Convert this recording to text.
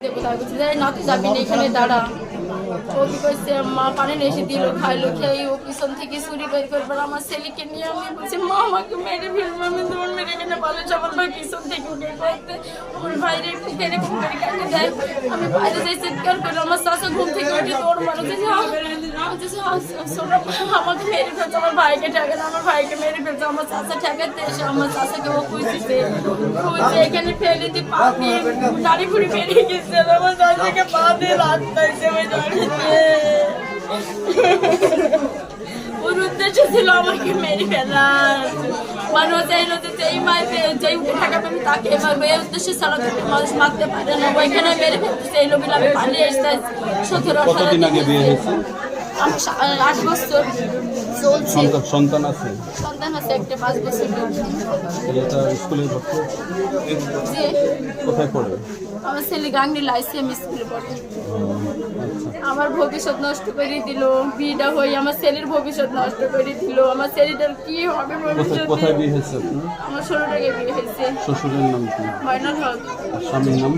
এখানে দাঁড়া ও কি করছে মা পানি এসে দিল খাইলো খেয়ে ও পিছন থেকে চুরি বের করবার আমার ছেলেকে নিয়ে আমি বলছি মা আমাকে মেরে ফেলবো আমি তোমার মেরে কিনে ভালো আমার ভাই পিছন থেকে উঠে করতে আমার ভাইরে একটু ফেরে ঘুমের কাটে দেয় আমি বাইরে যাই চিৎকার করে আমার চাষা ঘুম থেকে উঠে তোর মানুষ আমাকে মেরে ফেলছে আমার ভাইকে ঠেকে না আমার ভাইকে মেরে ফেলছে আমার চাষা ঠেকাতে এসে আমার চাষাকে ও খুঁজছে এখানে ফেলে দিয়ে পা দিয়ে গাড়ি ঘুরে বেরিয়ে গেছে আমার চাষাকে পা দিয়ে রাস্তাইছে আমি ওর উদ্দেশ্য ছিল আমাকে মেরে ফেলার মানুষ চাইলো যে যেই মাইপে যেই উঠে থাকাবে আমি তাকে মারবো এই উদ্দেশ্য ছাড়া তুমি মানুষ মারতে পারে না ওইখানে মেরে ফেলতেছে এই লোক আমি পালিয়ে এসতে 17-18 আগে বিয়ে হয়েছে 8 বছর চলছে সন্তান আছে একটা 5 বছর ছেলেটা স্কুলে পড়ছে জি কোথায় পড়ে আমার ছেলে গাংনি লাইসিএম স্কুলে পড়ে আমার ভবিষ্যৎ নষ্ট করে দিল বিয়েটা হয়ে আমার ছেলের ভবিষ্যৎ নষ্ট করে দিল আমার ছেলেটার কি হবে ভবিষ্যৎ কোথায় বিয়ে হয়েছে আমার 16 টাকায় বিয়ে হয়েছে শ্বশুরের নাম কি ময়নাল হক স্বামীর নাম